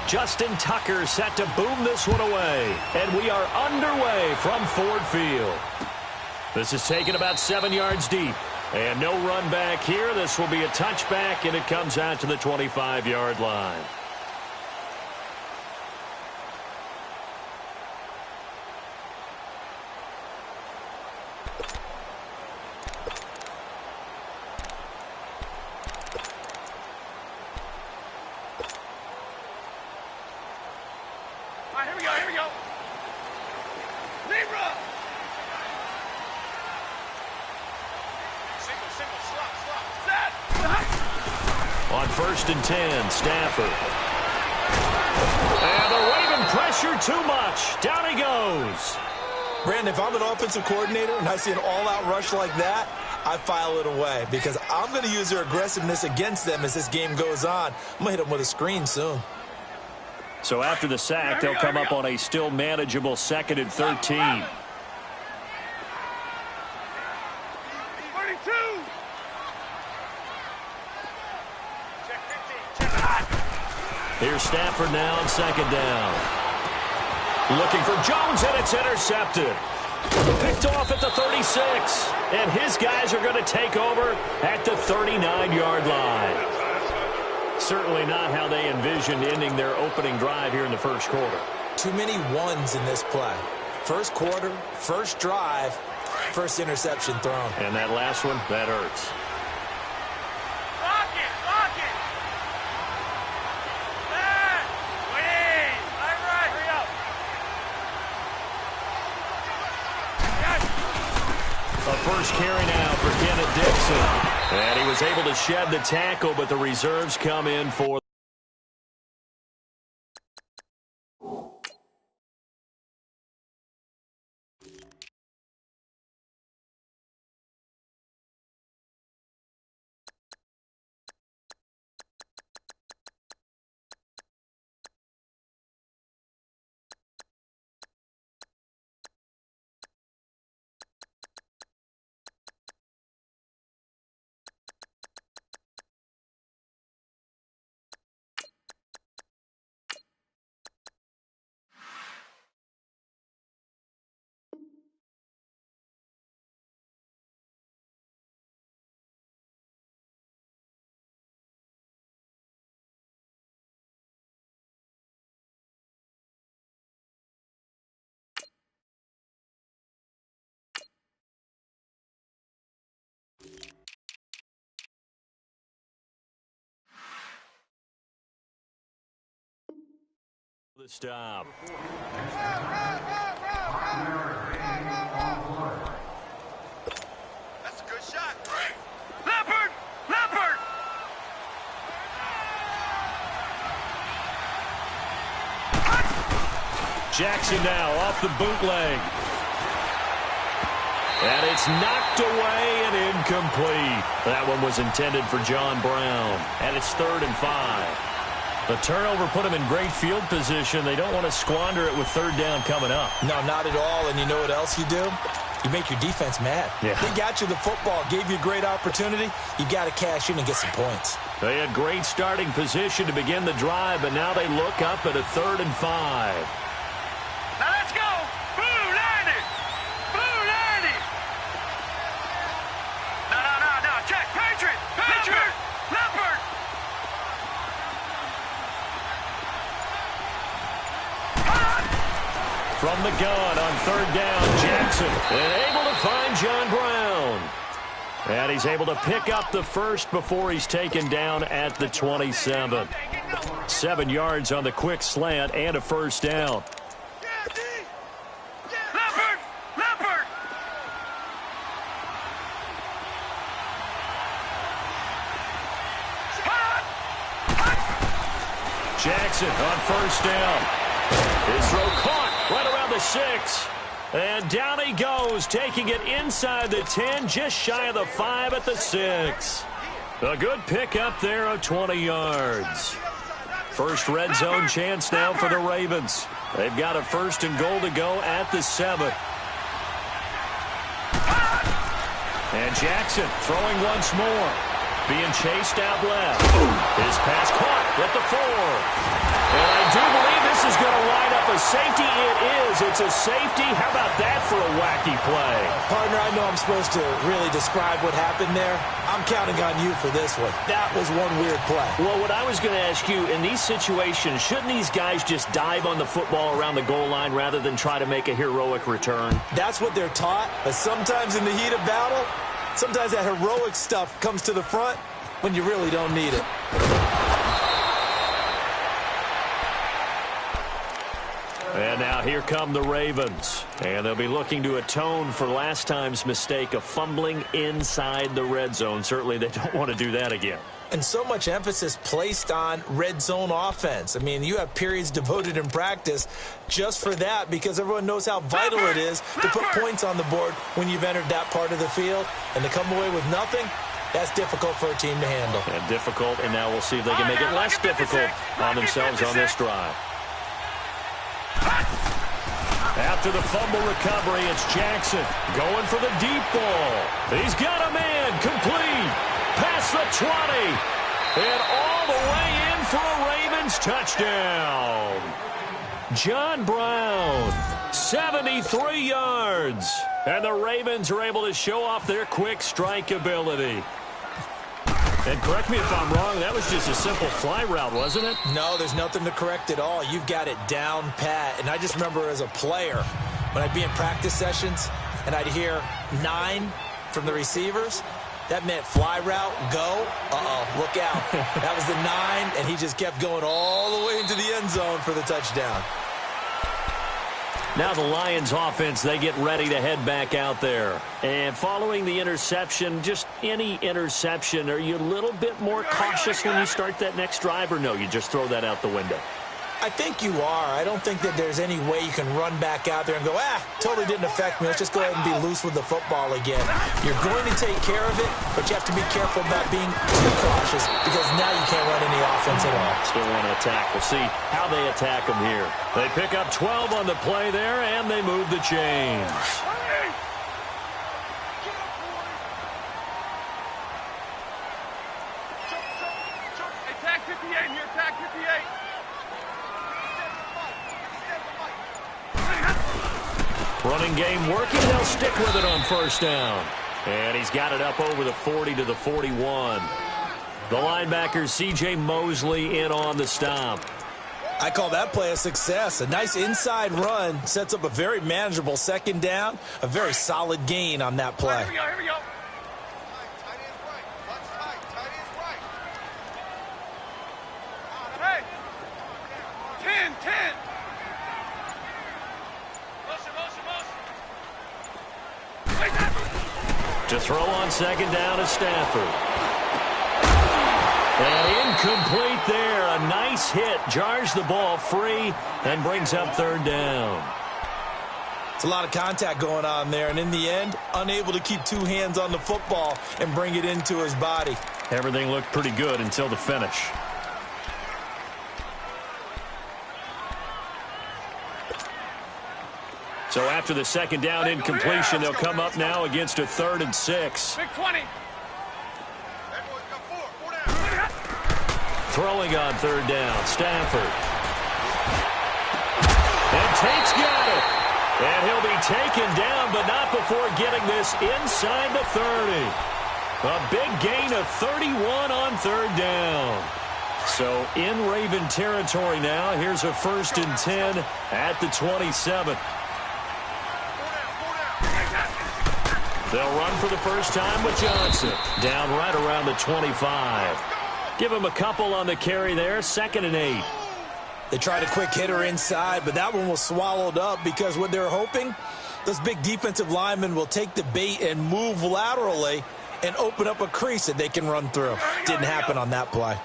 Justin Tucker set to boom this one away. And we are underway from Ford Field. This is taken about 7 yards deep. And no run back here. This will be a touchback, and it comes out to the 25-yard line. On 1st and 10, Stafford. And the Raven pressure too much. Down he goes. Brandon, if I'm an offensive coordinator and I see an all-out rush like that, I file it away because I'm going to use their aggressiveness against them as this game goes on. I'm going to hit them with a screen soon. So after the sack, they'll come up on a still manageable 2nd and 13. Here's Stafford now on 2nd down. Looking for Jones, and it's intercepted. Picked off at the 36. And his guys are going to take over at the 39-yard line. Certainly not how they envisioned ending their opening drive here in the first quarter. Too many ones in this play. First quarter, first drive, first interception thrown. And that last one, that hurts. First carry now for Kenneth Dixon. And he was able to shed the tackle, but the reserves come in for the stop. That's a good shot. Leopard! Leopard! Jackson now off the bootleg. And it's knocked away and incomplete. That one was intended for John Brown. And it's 3rd and 5. The turnover put them in great field position. They don't want to squander it with 3rd down coming up. No, not at all. And you know what else you do? You make your defense mad. Yeah. They got you the football, gave you a great opportunity. You got to cash in and get some points. They had great starting position to begin the drive, but now they look up at a 3rd and 5. Now let's go! Boo, Landy! Boo, Landy! No, check! Patriot! Patriot! Leopard! From the gun on 3rd down, Jackson. And able to find John Brown. And he's able to pick up the first before he's taken down at the 27. 7 yards on the quick slant and a 1st down. Leopard! Leopard! Jackson on 1st down. His throw caught right around the 6. And down he goes, taking it inside the 10, just shy of the 5 at the 6. A good pick up there of 20 yards. First red zone chance now for the Ravens. They've got a 1st and goal to go at the 7. And Jackson throwing once more. being chased out left. His pass caught at the 4. And I do believe this is going to line up a safety. It is. It's a safety. How about that for a wacky play? Partner, I know I'm supposed to really describe what happened there. I'm counting on you for this one. That was one weird play. Well, what I was going to ask you, in these situations, shouldn't these guys just dive on the football around the goal line rather than try to make a heroic return? That's what they're taught, but sometimes in the heat of battle, sometimes that heroic stuff comes to the front when you really don't need it. And now here come the Ravens. And they'll be looking to atone for last time's mistake of fumbling inside the red zone. Certainly they don't want to do that again. And so much emphasis placed on red zone offense. I mean, you have periods devoted in practice just for that because everyone knows how vital it is to put points on the board when you've entered that part of the field. And to come away with nothing, that's difficult for a team to handle. And difficult, and now we'll see if they can make it less difficult on themselves on this drive. After the fumble recovery, it's Jackson going for the deep ball. He's got a man complete. Past the 20. And all the way in for a Ravens touchdown. John Brown, 73 yards. And the Ravens are able to show off their quick strike ability. And correct me if I'm wrong, that was just a simple fly route, wasn't it? No, there's nothing to correct at all. You've got it down pat. And I just remember as a player, when I'd be in practice sessions and I'd hear 9 from the receivers, that meant fly route, go, look out. That was the 9, and he just kept going all the way into the end zone for the touchdown. Now the Lions offense, they get ready to head back out there. And following the interception, just any interception, are you a little bit more cautious when you start that next drive, or no, you just throw that out the window? I think you are. I don't think that there's any way you can run back out there and go, totally didn't affect me. Let's just go ahead and be loose with the football again. You're going to take care of it, but you have to be careful about being too cautious because now you can't run any offense at all. Still want to attack. We'll see how they attack them here. They pick up 12 on the play there, and they move the chains. Tag 58 here, tag 58. Running game working. They'll stick with it on first down. And he's got it up over the 40 to the 41. The linebacker, C.J. Mosley, in on the stop. I call that play a success. A nice inside run sets up a very manageable second down. A very solid gain on that play. Here we go, here we go. Hey, 10. To throw on second down is Stafford. And incomplete there. A nice hit. Jars the ball free and brings up third down. It's a lot of contact going on there, and in the end, unable to keep two hands on the football and bring it into his body. Everything looked pretty good until the finish. So after the second down incompletion, they'll come up now against a 3rd and 6. Big 20. Throwing on third down, Stafford. And Tate's got it. And he'll be taken down, but not before getting this inside the 30. A big gain of 31 on third down. So in Raven territory now. Here's a 1st and 10 at the 27. They'll run for the first time with Johnson. Down right around the 25. Give him a couple on the carry there. 2nd and 8. They tried a quick hitter inside, but that one was swallowed up because what they're hoping, those big defensive linemen will take the bait and move laterally and open up a crease that they can run through. Didn't happen on that play.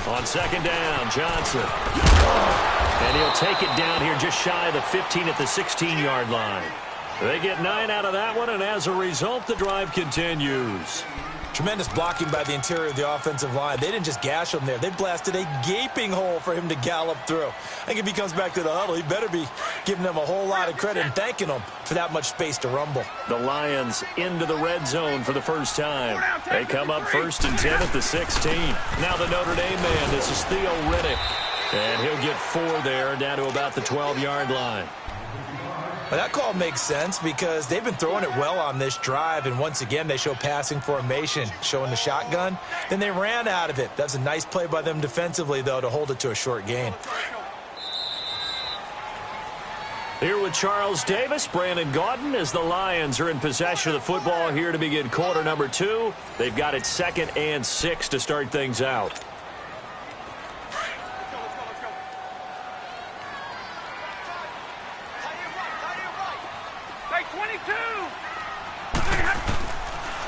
On second down, Johnson. And he'll take it down here just shy of the 15 at the 16-yard line. They get 9 out of that one, and as a result, the drive continues. Tremendous blocking by the interior of the offensive line. They didn't just gash him there. They blasted a gaping hole for him to gallop through. I think if he comes back to the huddle, he better be giving them a whole lot of credit and thanking them for that much space to rumble. The Lions into the red zone for the first time. They come up 1st and 10 at the 16. Now the Notre Dame man, this is Theo Riddick. And he'll get 4 there, down to about the 12-yard line. Well, that call makes sense because they've been throwing it well on this drive, and once again they show passing formation, showing the shotgun. Then they ran out of it. That's a nice play by them defensively, though, to hold it to a short gain. Here with Charles Davis, Brandon Gaudin, as the Lions are in possession of the football here to begin quarter number 2. They've got it 2nd and 6 to start things out.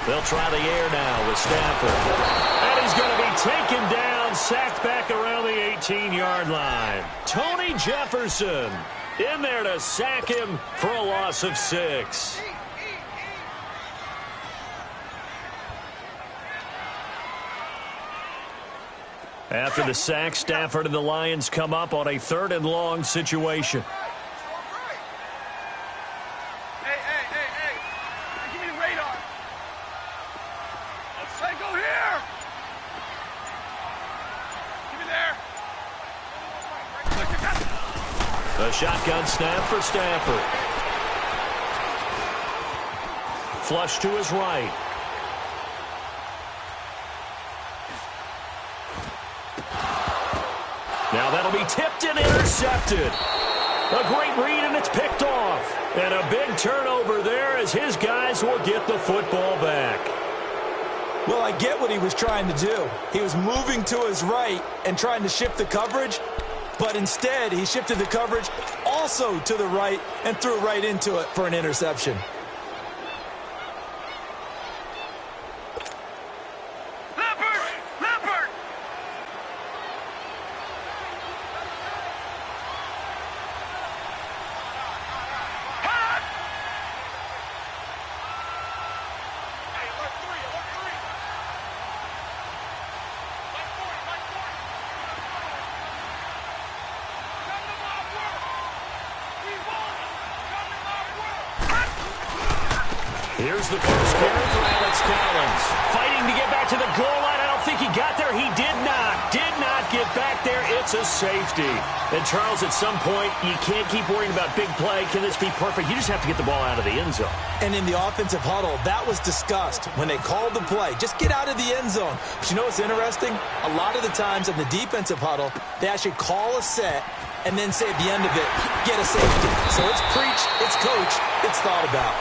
They'll try the air now with Stafford. And he's going to be taken down, sacked back around the 18-yard line. Tony Jefferson in there to sack him for a loss of 6. After the sack, Stafford and the Lions come up on a 3rd and long situation. A shotgun snap for Stafford. Flush to his right. Now that'll be tipped and intercepted. A great read, and it's picked off. And a big turnover there as his guys will get the football back. Well, I get what he was trying to do. He was moving to his right and trying to shift the coverage. But instead, he shifted the coverage also to the right and threw right into it for an interception. Here's the first carry for Alex Collins. Fighting to get back to the goal line. I don't think he got there. He did not get back there. It's a safety. And, Charles, at some point, you can't keep worrying about big play. Can this be perfect? You just have to get the ball out of the end zone. And in the offensive huddle, that was discussed when they called the play. Just get out of the end zone. But you know what's interesting? A lot of the times in the defensive huddle, they actually call a set and then say at the end of it, get a safety. So it's preach, it's coach, it's thought about.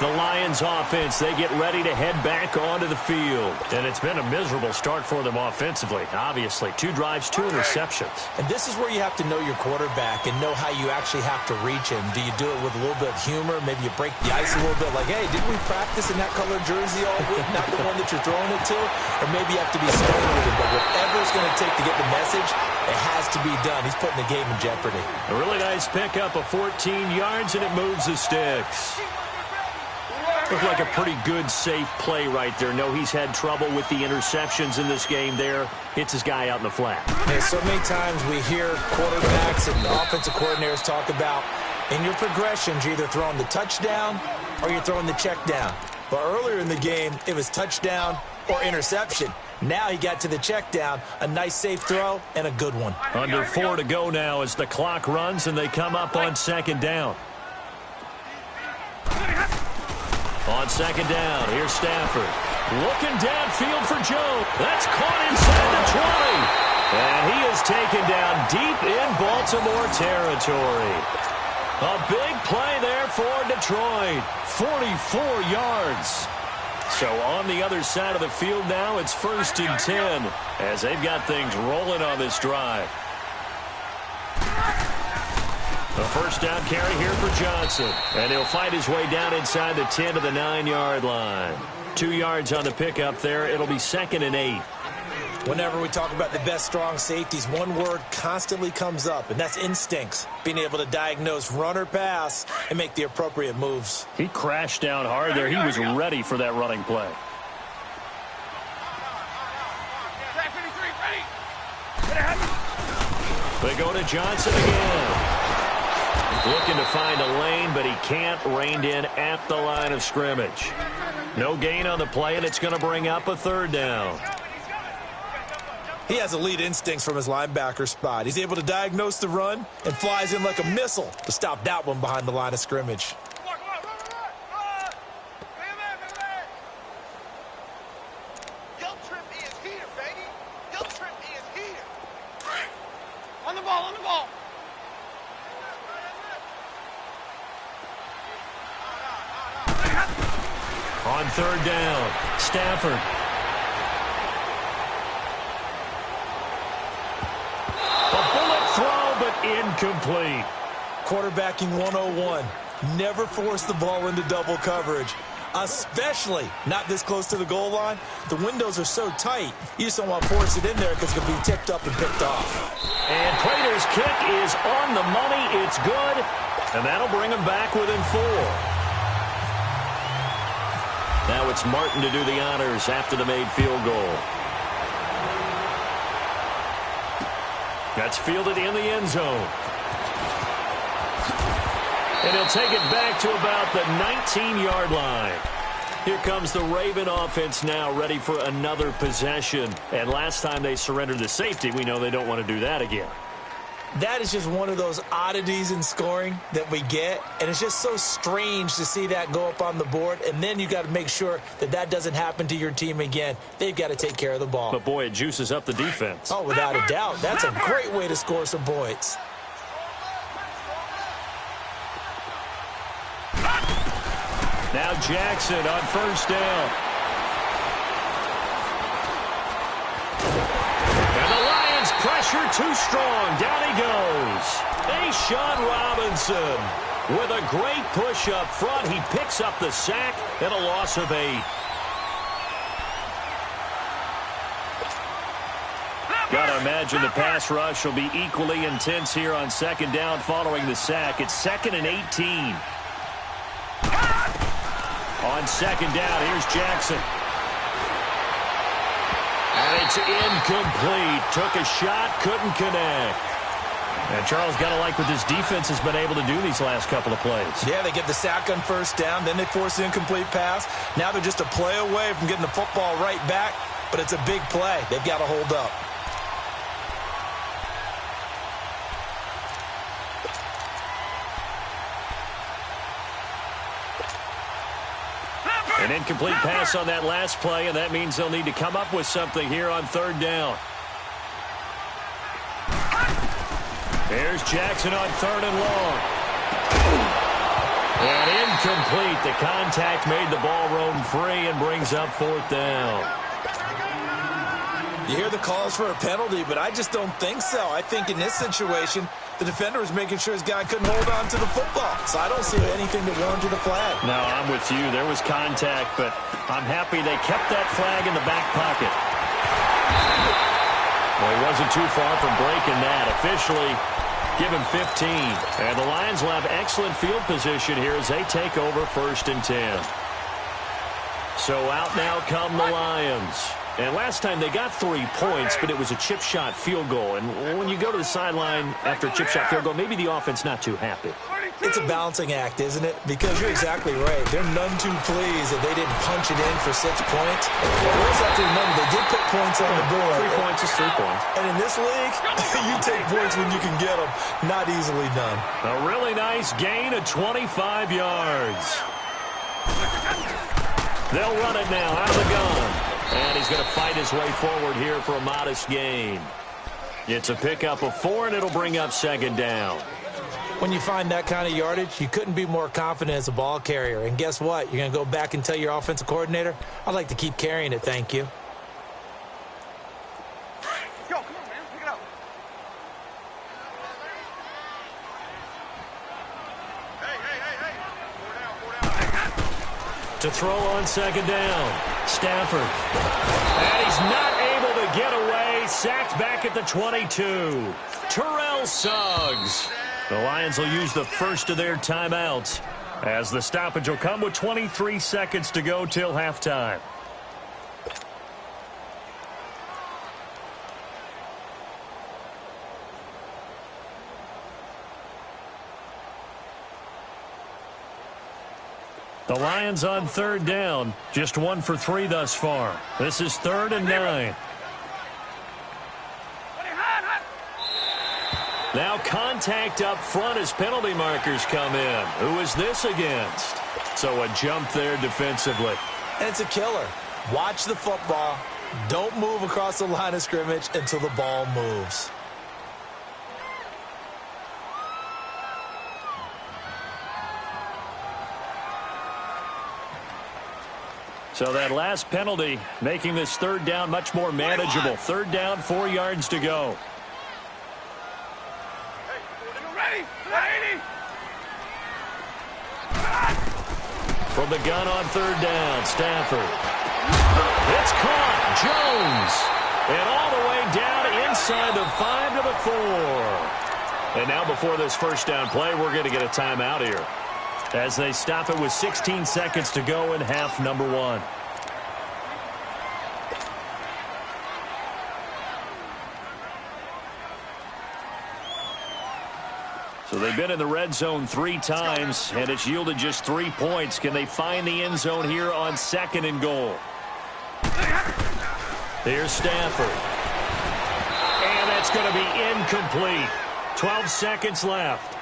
The Lions offense, they get ready to head back onto the field. And it's been a miserable start for them offensively, obviously. 2 drives, 2 interceptions. And this is where you have to know your quarterback and know how you actually have to reach him. Do you do it with a little bit of humor? Maybe you break the ice a little bit like, hey, didn't we practice in that colored jersey all week? Not the one that you're throwing it to? Or maybe you have to be stern with him. But whatever it's going to take to get the message, it has to be done. He's putting the game in jeopardy. A really nice pickup of 14 yards, and it moves the sticks. Looked like a pretty good, safe play right there. No, he's had trouble with the interceptions in this game there. Hits his guy out in the flat. Hey, so many times we hear quarterbacks and offensive coordinators talk about in your progressions, you're either throwing the touchdown or you're throwing the check down. But earlier in the game, it was touchdown or interception. Now he got to the check down, a nice safe throw, and a good one. Under 4 to go now as the clock runs and they come up on 2nd down. On 2nd down, here's Stafford. Looking downfield for Joe. That's caught inside the 20. And he is taken down deep in Baltimore territory. A big play there for Detroit. 44 yards. So on the other side of the field now, it's 1st and 10 as they've got things rolling on this drive. A first down carry here for Johnson. And he'll fight his way down inside the 10 to the 9-yard line. 2 yards on the pickup there. It'll be 2nd and 8. Whenever we talk about the best strong safeties, one word constantly comes up, and that's instincts. Being able to diagnose run or pass and make the appropriate moves. He crashed down hard there. He was ready for that running play. They go to Johnson again. Looking to find a lane, but he can't. Reined in at the line of scrimmage. No gain on the play, and it's going to bring up a third down. He has elite instincts from his linebacker spot. He's able to diagnose the run and flies in like a missile to stop that one behind the line of scrimmage. On the ball, on the ball. On third down, Stafford. A bullet throw, but incomplete. Quarterbacking 101. Never force the ball into double coverage, especially not this close to the goal line. The windows are so tight, you just don't want to force it in there because it could be tipped up and picked off. And Prater's kick is on the money. It's good, and that'll bring him back within 4. Now it's Martin to do the honors after the made field goal. That's fielded in the end zone. And he'll take it back to about the 19-yard line. Here comes the Raven offense now, ready for another possession. And last time they surrendered the safety, we know they don't want to do that again. That is just one of those oddities in scoring that we get, and it's just so strange to see that go up on the board, and then you got to make sure that that doesn't happen to your team again. They've got to take care of the ball. But, boy, it juices up the defense. Oh, without a doubt. That's a great way to score some points. Now Jackson on first down. Pressure too strong. Down he goes. Sean Robinson with a great push up front. He picks up the sack and a loss of 8. Gotta imagine the pass rush will be equally intense here on second down following the sack. It's 2nd and 18. On second down, here's Jackson. And it's incomplete. Took a shot, couldn't connect. And Charles, got to like what this defense has been able to do these last couple of plays. Yeah, they get the sack on first down, then they force the incomplete pass. Now they're just a play away from getting the football right back, but it's a big play. They've got to hold up. An incomplete pass on that last play, and that means they'll need to come up with something here on third down. There's Jackson on third and long. And incomplete. The contact made the ball roam free and brings up fourth down. You hear the calls for a penalty, but I just don't think so. I think in this situation, the defender was making sure his guy couldn't hold on to the football. So I don't see anything that warranted a flag. No, I'm with you. There was contact, but I'm happy they kept that flag in the back pocket. Well, he wasn't too far from breaking that. Officially, give him 15. And the Lions will have excellent field position here as they take over 1st and 10. So out now come the Lions. And last time they got 3 points, but it was a chip shot field goal. And when you go to the sideline after a chip shot field goal, maybe the offense not too happy. It's a balancing act, isn't it? Because you're exactly right. They're none too pleased that they didn't punch it in for 6 points. But we also have to remember they did put points on the board. 3 points is 3 points. And in this league, you take points when you can get them. Not easily done. A really nice gain of 25 yards. They'll run it now out of the gun. And he's going to fight his way forward here for a modest gain. It's a pickup of 4, and it'll bring up 2nd down. When you find that kind of yardage, you couldn't be more confident as a ball carrier. And guess what? You're going to go back and tell your offensive coordinator, I'd like to keep carrying it, thank you. Yo, come on, man. Pick it up. Hey. 4 down. To throw on 2nd down, Stafford. And he's not able to get away he's sacked back at the 22. Terrell Suggs. The Lions will use the first of their timeouts, as the stoppage will come with 23 seconds to go till halftime. The Lions on third down, just 1 for 3 thus far. This is 3rd and 9. Now contact up front as penalty markers come in. Who is this against? So a jump there defensively. And it's a killer. Watch the football. Don't move across the line of scrimmage until the ball moves. So that last penalty making this 3rd down much more manageable. 3rd down, 4 yards to go. From the gun on 3rd down, Stafford. It's caught. Jones. And all the way down inside the 5 to the 4. And now before this first down play, we're going to get a timeout here, as they stop it with 16 seconds to go in half number 1. So they've been in the red zone 3 times, and it's yielded just 3 points. Can they find the end zone here on 2nd and goal? Here's Stafford. And that's going to be incomplete. 12 seconds left.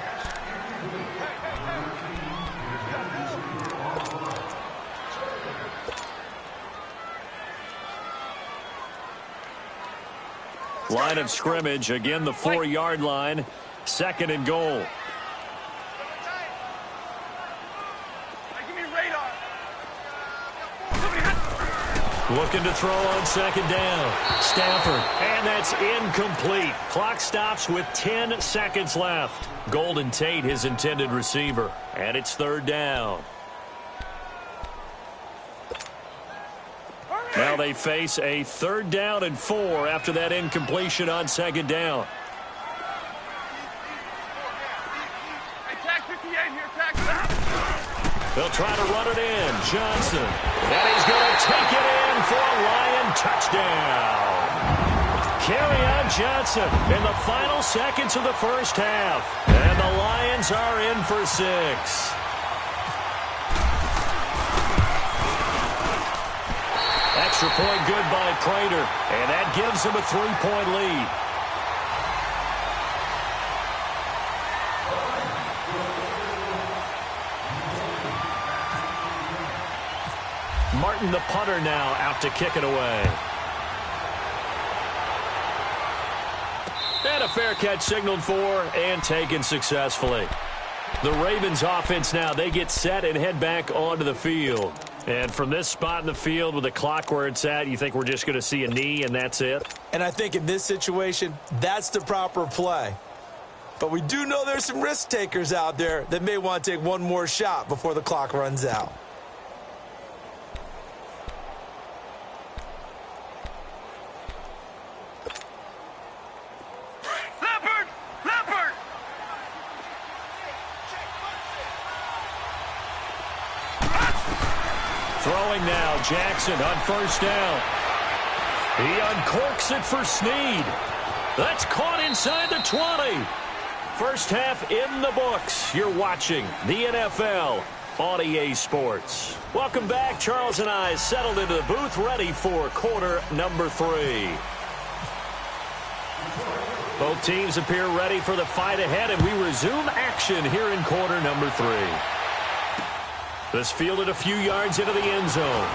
Line of scrimmage, again the 4-yard line. 2nd and goal. Looking to throw on 2nd down. Stafford, and that's incomplete. Clock stops with 10 seconds left. Golden Tate, his intended receiver, and it's 3rd down. Now they face a 3rd down and 4 after that incompletion on 2nd down. They'll try to run it in. Johnson. And he's going to take it in for a Lion touchdown. Kerryon Johnson in the final seconds of the first half. And the Lions are in for 6. Extra point good by Prater. And that gives them a 3-point lead. Martin, the punter, now out to kick it away. And a fair catch signaled for and taken successfully. The Ravens offense now, they get set and head back onto the field. And from this spot in the field with the clock where it's at, you think we're just going to see a knee and that's it? And I think in this situation, that's the proper play. But we do know there's some risk takers out there that may want to take one more shot before the clock runs out. Throwing now, Jackson on 1st down. He uncorks it for Snead. That's caught inside the 20. First half in the books. You're watching the NFL on EA Sports. Welcome back. Charles and I settled into the booth, ready for quarter number 3. Both teams appear ready for the fight ahead, and we resume action here in quarter number 3. This fielded a few yards into the end zone.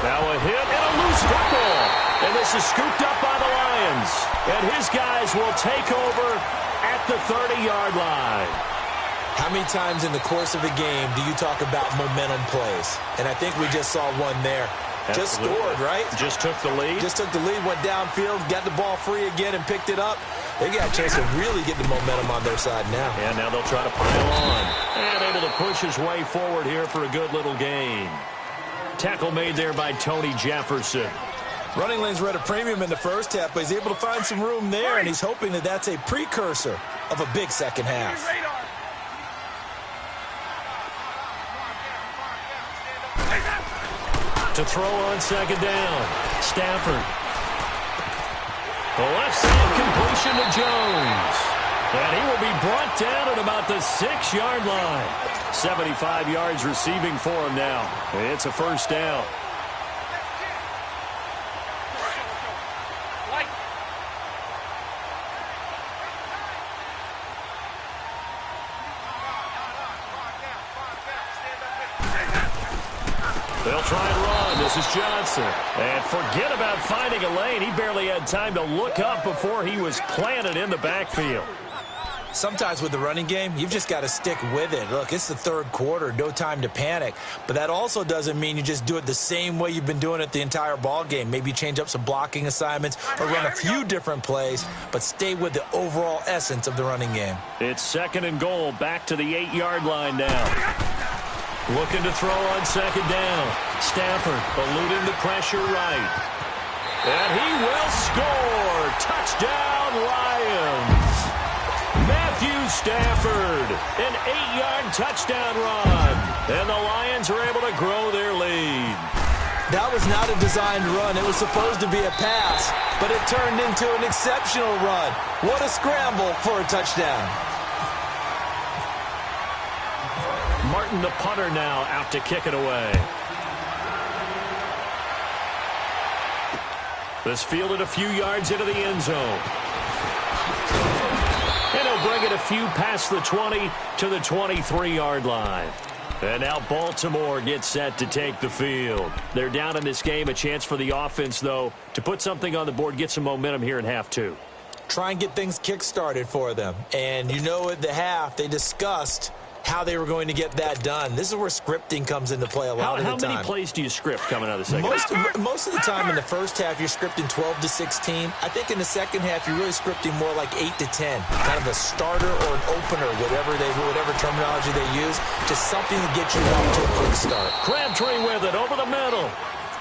Now a hit and a loose football. And this is scooped up by the Lions. And his guys will take over at the 30-yard line. How many times in the course of a game do you talk about momentum plays? And I think we just saw one there. Just scored, right? Just took the lead. Just took the lead, went downfield, got the ball free again, and picked it up. They got a chance to really get the momentum on their side now. And now they'll try to pile on. And able to push his way forward here for a good little gain. Tackle made there by Tony Jefferson. Running lanes were at a premium in the first half, but he's able to find some room there, and he's hoping that that's a precursor of a big second half. To throw on second down, Stafford. The left side completion to Jones. And he will be brought down at about the 6-yard line. 75 yards receiving for him now. It's a first down. They'll try and run. This is Johnson. And forget about finding a lane. He barely had time to look up before he was planted in the backfield. Sometimes with the running game, you've just got to stick with it. Look, it's the third quarter, no time to panic. But that also doesn't mean you just do it the same way you've been doing it the entire ball game. Maybe change up some blocking assignments or run a few different plays, but stay with the overall essence of the running game. It's second and goal, back to the 8-yard line now. Looking to throw on second down. Stafford eluding the pressure right. And he will score. Touchdown, Lions. Matthew Stafford, an 8-yard touchdown run. And the Lions are able to grow their lead. That was not a designed run. It was supposed to be a pass, but it turned into an exceptional run. What a scramble for a touchdown. Martin, the punter, now out to kick it away. This fielded a few yards into the end zone. And he'll bring it a few past the 20 to the 23-yard line. And now Baltimore gets set to take the field. They're down in this game. A chance for the offense, though, to put something on the board, get some momentum here in half two. Try and get things kick-started for them. And you know at the half, they discussed how they were going to get that done. This is where scripting comes into play a lot of the time. How many plays do you script coming out of the second half? Most of the time in the first half, you're scripting 12 to 16. I think in the second half, you're really scripting more like 8 to 10. Kind of a starter or an opener, whatever terminology they use, just something to get you off to a quick start. Crabtree with it over the middle.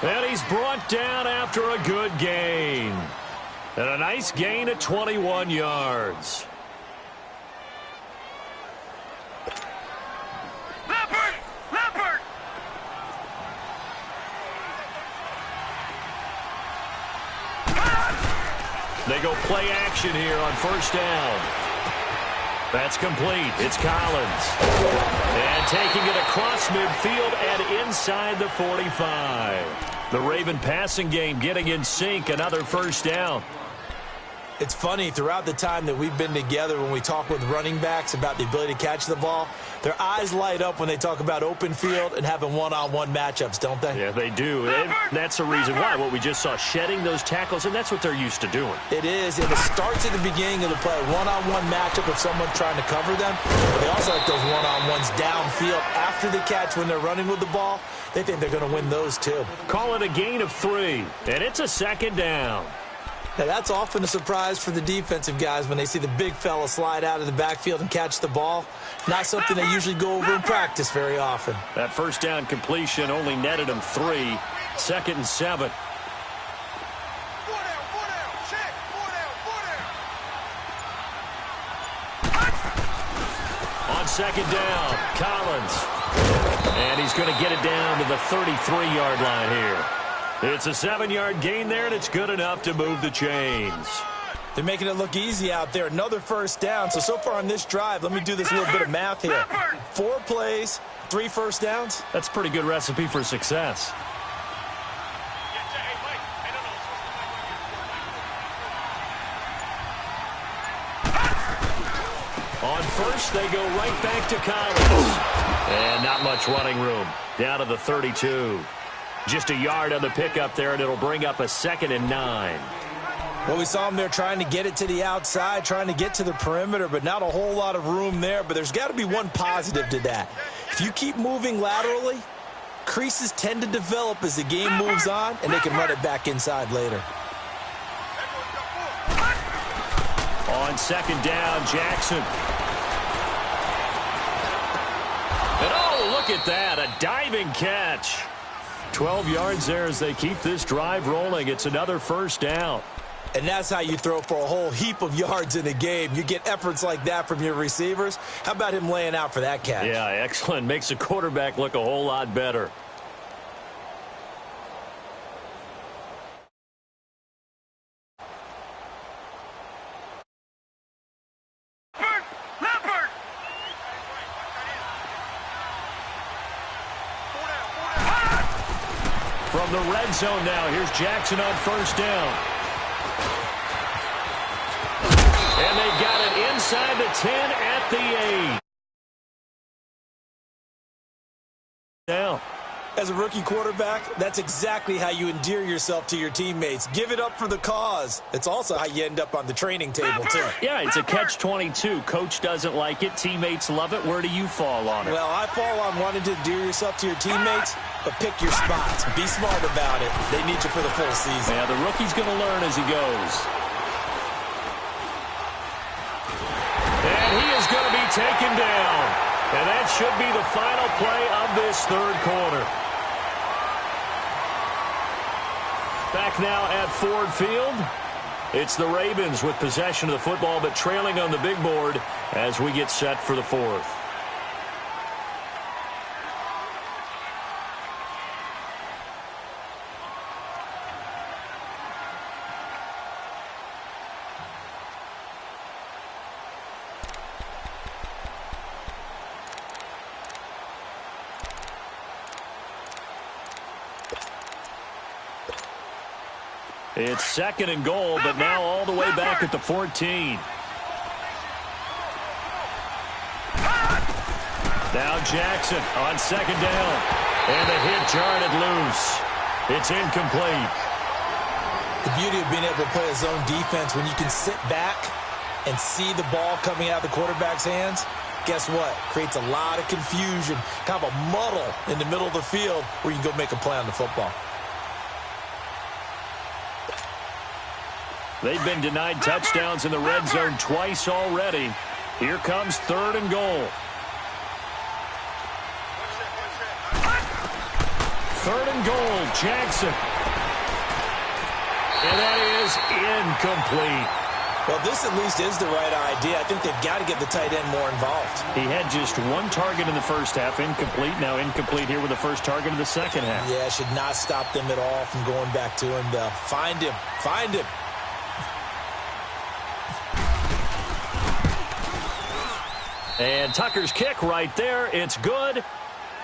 And he's brought down after a good gain. And a nice gain at 21 yards. They go play action here on first down. That's complete. It's Collins. And taking it across midfield and inside the 45. The Raven passing game getting in sync. Another first down. It's funny, throughout the time that we've been together, when we talk with running backs about the ability to catch the ball, their eyes light up when they talk about open field and having one-on-one matchups, don't they? Yeah, they do. And that's the reason why. What we just saw, shedding those tackles, and that's what they're used to doing. It is, and it starts at the beginning of the play. One-on-one matchup of someone trying to cover them. But they also like those one-on-ones downfield after the catch when they're running with the ball. They think they're going to win those, too. Call it a gain of 3, and it's a second down. Now, that's often a surprise for the defensive guys when they see the big fella slide out of the backfield and catch the ball. Not something they usually go over in practice very often. That first down completion only netted him 3. Second and 7. On second down, Collins. And he's going to get it down to the 33-yard line here. It's a 7-yard gain there, and it's good enough to move the chains. They're making it look easy out there. Another first down. So far on this drive, let me do this little bit of math here. 4 plays, 3 first downs. That's a pretty good recipe for success. On first, they go right back to Collins. And not much running room. Down to the 32. Just a yard on the pickup there, and it'll bring up a 2nd and 9. Well, we saw him there trying to get it to the outside, trying to get to the perimeter, but not a whole lot of room there. But there's got to be one positive to that. If you keep moving laterally, creases tend to develop as the game moves on, and they can run it back inside later. On second down, Jackson. And oh, look at that, a diving catch. 12 yards there as they keep this drive rolling. It's another first down. And that's how you throw for a whole heap of yards in a game. You get efforts like that from your receivers. How about him laying out for that catch? Yeah, excellent. Makes the quarterback look a whole lot better. From the red zone now, here's Jackson on first down. And they got it inside the 10 at the 8. Now, as a rookie quarterback, that's exactly how you endear yourself to your teammates. Give it up for the cause. It's also how you end up on the training table, too. Yeah, it's a catch-22. Coach doesn't like it. Teammates love it. Where do you fall on it? Well, I fall on wanting to endear yourself to your teammates, but pick your spots. Be smart about it. They need you for the full season. Yeah, the rookie's going to learn as he goes. And he is going to be taken down. And that should be the final play of this third quarter. Back now at Ford Field. It's the Ravens with possession of the football, but trailing on the big board as we get set for the fourth. It's second and goal, but now all the way back at the 14. Now Jackson on second down. And the hit jarred it loose. It's incomplete. The beauty of being able to play a zone defense when you can sit back and see the ball coming out of the quarterback's hands, guess what? Creates a lot of confusion, kind of a muddle in the middle of the field where you can go make a play on the football. They've been denied touchdowns in the red zone twice already. Here comes third and goal. Third and goal, Jackson. And that is incomplete. Well, this at least is the right idea. I think they've got to get the tight end more involved. He had just one target in the first half, incomplete. Now incomplete here with the first target of the second half. Yeah, should not stop them at all from going back to him. Find him. Find him. And Tucker's kick right there. It's good.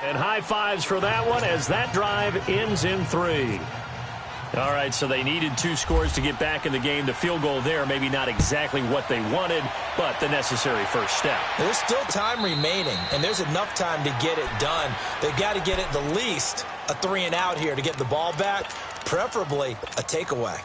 And high fives for that one as that drive ends in 3. All right, so they needed 2 scores to get back in the game. The field goal there, maybe not exactly what they wanted, but the necessary first step. There's still time remaining, and there's enough time to get it done. They've got to get it the least a 3-and-out here to get the ball back, preferably a takeaway.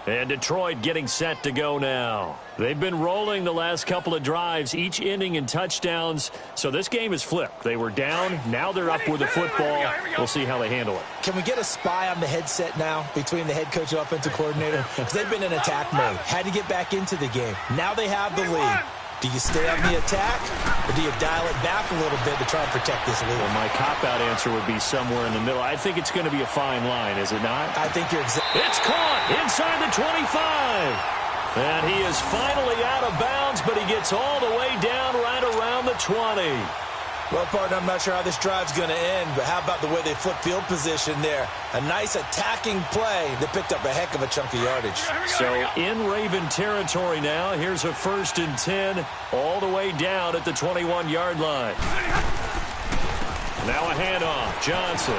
And Detroit getting set to go now. They've been rolling the last couple of drives, each ending in touchdowns. So this game is flipped. They were down. Now they're up with the football. We'll see how they handle it. Can we get a spy on the headset now between the head coach and offensive coordinator? Because they've been in attack mode. Had to get back into the game. Now they have the lead. Do you stay on the attack, or do you dial it back a little bit to try and protect this lead? Well, my cop-out answer would be somewhere in the middle. I think it's going to be a fine line, is it not? I think you're exactly. It's caught inside the 25. And he is finally out of bounds, but he gets all the way down right around the 20. Well, partner, I'm not sure how this drive's going to end, but how about the way they flip field position there? A nice attacking play that picked up a heck of a chunk of yardage. So in Raven territory now, here's a 1st and 10 all the way down at the 21-yard line. Now a handoff, Johnson.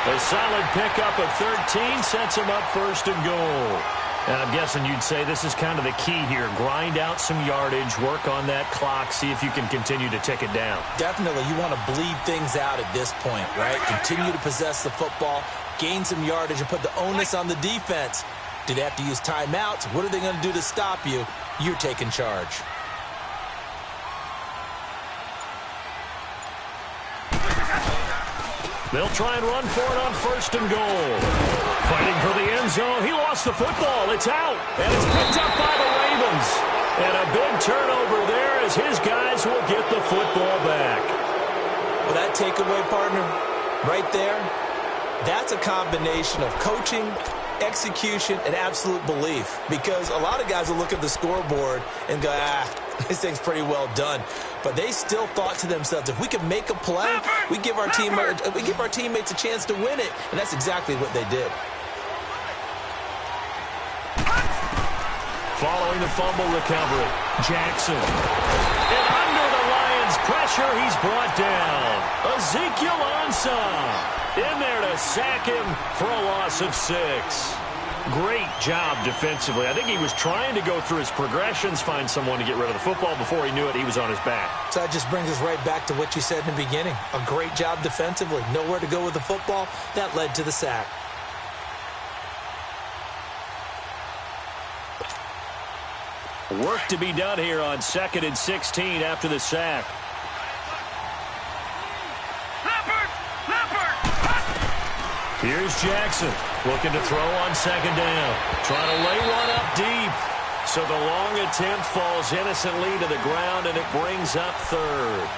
A solid pickup of 13 sets him up 1st and goal. And I'm guessing you'd say this is kind of the key here. Grind out some yardage, work on that clock, see if you can continue to tick it down. Definitely. You want to bleed things out at this point, right? Continue to possess the football, gain some yardage, and put the onus on the defense. Do they have to use timeouts? What are they going to do to stop you? You're taking charge. They'll try and run for it on 1st and goal. Fighting for the end zone. He lost the football. It's out. And it's picked up by the Ravens. And a big turnover there as his guys will get the football back. Well, that takeaway, partner, Right there, that's a combination of coaching, execution, and absolute belief. Because a lot of guys will look at the scoreboard and go, this thing's pretty well done. But they still thought to themselves, if we can make a play, we give our teammates a chance to win it. And that's exactly what they did. Following the fumble recovery, Jackson. And under the Lions' pressure, he's brought down. Ezekiel Ansah in there to sack him for a loss of 6. Great job defensively. I think he was trying to go through his progressions, find someone to get rid of the football. Before he knew it, he was on his back. So that just brings us right back to what you said in the beginning. A great job defensively. Nowhere to go with the football. That led to the sack. Work to be done here on 2nd and 16 after the sack. Here's Jackson looking to throw on 2nd down. Trying to lay one up deep. So the long attempt falls innocently to the ground, and it brings up 3rd.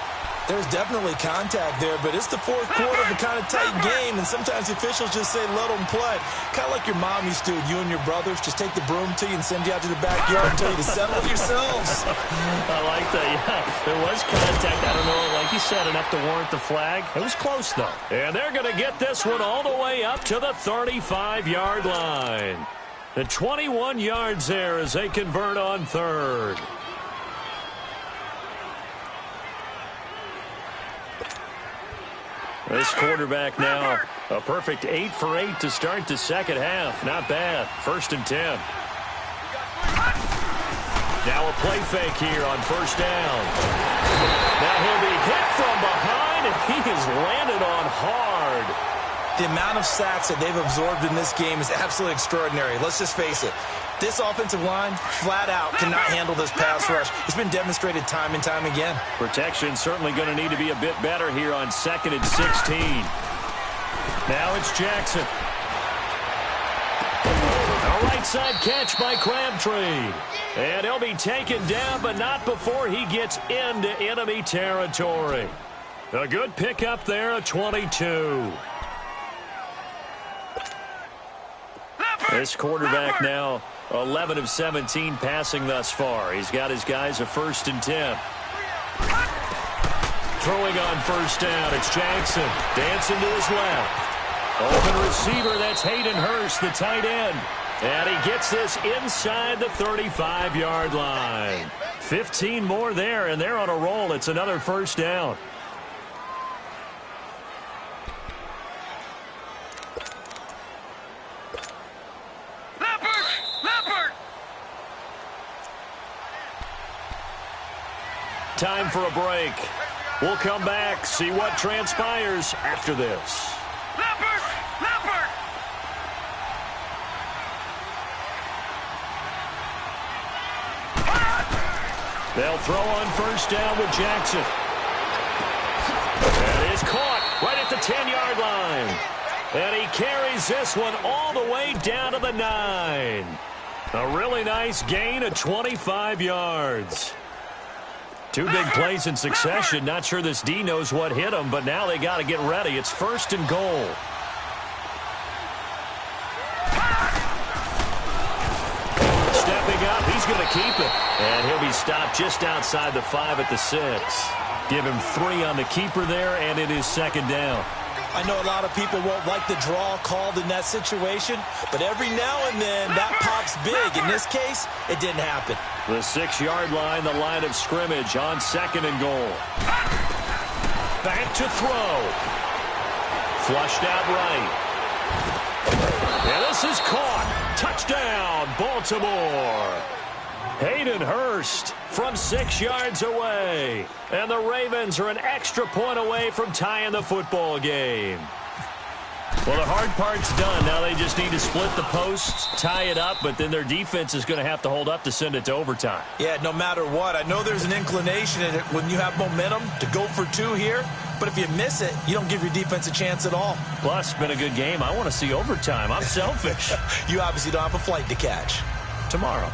There's definitely contact there, but it's the 4th quarter of a kind of tight game, and sometimes officials just say, let them play. Kind of like your mom used to, you and your brothers, just take the broom to you and send you out to the backyard and tell you to settle yourselves. I like that, yeah. There was contact. I don't know, like you said, enough to warrant the flag. It was close, though. And they're going to get this one all the way up to the 35-yard line. The 21 yards there as they convert on 3rd. This quarterback now, a perfect 8 for 8 to start the second half. Not bad. 1st and 10. Now a play fake here on 1st down. Now he'll be hit from behind, and he has landed on hard. The amount of sacks that they've absorbed in this game is absolutely extraordinary. Let's just face it. This offensive line, flat out, cannot handle this pass rush. It's been demonstrated time and time again. Protection certainly going to need to be a bit better here on 2nd and 16. Now it's Jackson. A right side catch by Crabtree. And he'll be taken down, but not before he gets into enemy territory. A good pickup there, a 22. This quarterback now 11 of 17 passing thus far. He's got his guys a 1st and 10. Throwing on 1st down, it's Jackson. Dancing to his left. Open receiver, that's Hayden Hurst, the tight end. And he gets this inside the 35-yard line. 15 more there, and they're on a roll. It's another 1st down. Time for a break. We'll come back, see what transpires after this. They'll throw on 1st down with Jackson. That is caught right at the 10-yard line. And he carries this one all the way down to the 9. A really nice gain of 25 yards. 2 big plays in succession. Not sure this D knows what hit him, but now they got to get ready. It's 1st and goal. Stepping up, he's going to keep it. And he'll be stopped just outside the 5 at the 6. Give him 3 on the keeper there, and it is 2nd down. I know a lot of people won't like the draw called in that situation, but every now and then that pops big. In this case, it didn't happen. The 6-yard line, the line of scrimmage on 2nd and goal. Back to throw. Flushed out right. And this is caught. Touchdown, Baltimore. Hayden Hurst from 6 yards away. And the Ravens are an extra point away from tying the football game. Well, the hard part's done. Now they just need to split the posts, tie it up, but then their defense is going to have to hold up to send it to overtime. Yeah, no matter what. I know there's an inclination in it when you have momentum to go for 2 here, but if you miss it, you don't give your defense a chance at all. Plus, it's been a good game. I want to see overtime. I'm selfish. You obviously don't have a flight to catch. Tomorrow.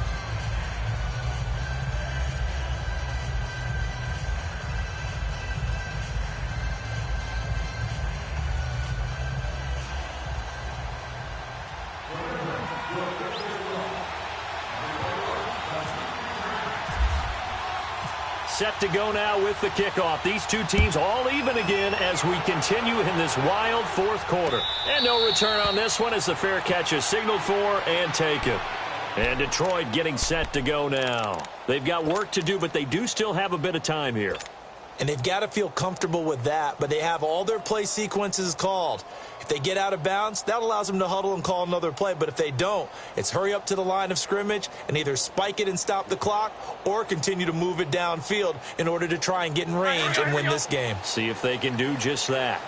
set to go now with the kickoff. These two teams all even again as we continue in this wild fourth quarter. And no return on this one as the fair catch is signaled for and taken. And Detroit getting set to go now. They've got work to do, but they do still have a bit of time here. And they've got to feel comfortable with that, but they have all their play sequences called. If they get out of bounds, that allows them to huddle and call another play. But if they don't, it's hurry up to the line of scrimmage and either spike it and stop the clock or continue to move it downfield in order to try and get in range and win this game. See if they can do just that.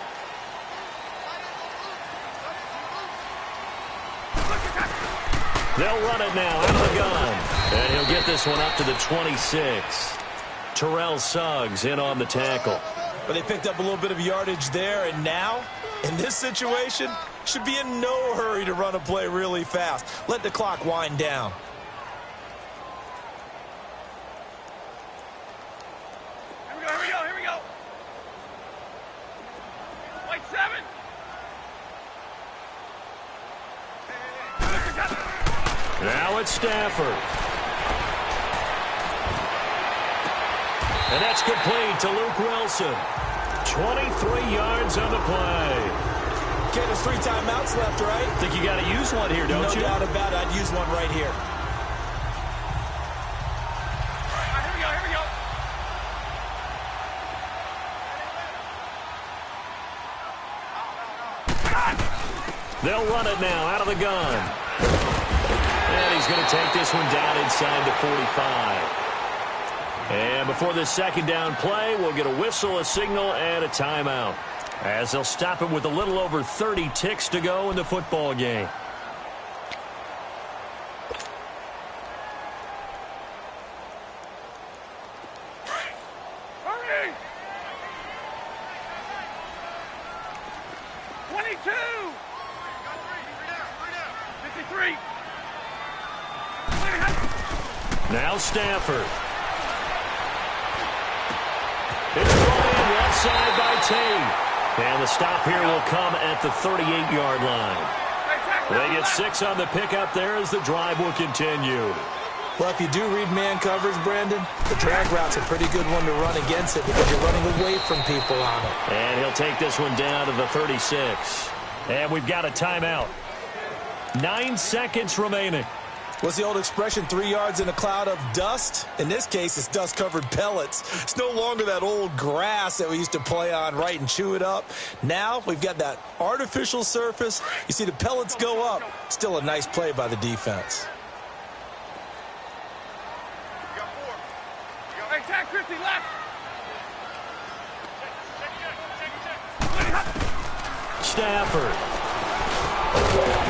They'll run it now out of the gun. And he'll get this one up to the 26. Terrell Suggs in on the tackle. But they picked up a little bit of yardage there, and now, in this situation, should be in no hurry to run a play really fast. Let the clock wind down. Here we go. White 7. Now it's Stafford. And that's complete to Luke Wilson. 23 yards on the play. Okay, there's 3 timeouts left, right? Think you got to use one here, don't you? No doubt about it. I'd use one right here. Here we go. They'll run it now out of the gun. And he's going to take this one down inside the 45. And before this second down play, we'll get a whistle, a signal, and a timeout, as they'll stop it with a little over 30 ticks to go in the football game. Hurry! 22! 53! Now Stafford. It's running left side by Tate. And the stop here will come at the 38-yard line. They get 6 on the pickup there as the drive will continue. Well, if you do read man coverage, Brandon, the drag route's a pretty good one to run against it because you're running away from people on it. And he'll take this one down to the 36. And we've got a timeout. 9 seconds remaining. What's the old expression, 3 yards in a cloud of dust? In this case, it's dust-covered pellets. It's no longer that old grass that we used to play on, right, and chew it up. Now we've got that artificial surface. You see the pellets go up. Still a nice play by the defense. Hey, tag 50 left. Stafford.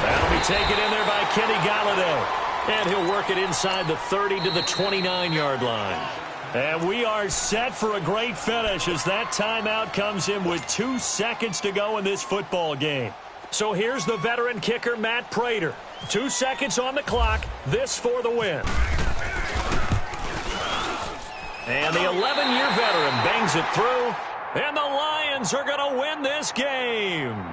That'll be taken in there by Kenny Galladay. And he'll work it inside the 30 to the 29-yard line. And we are set for a great finish as that timeout comes in with 2 seconds to go in this football game. So here's the veteran kicker, Matt Prater. 2 seconds on the clock. This for the win. And the 11-year veteran bangs it through. And the Lions are going to win this game.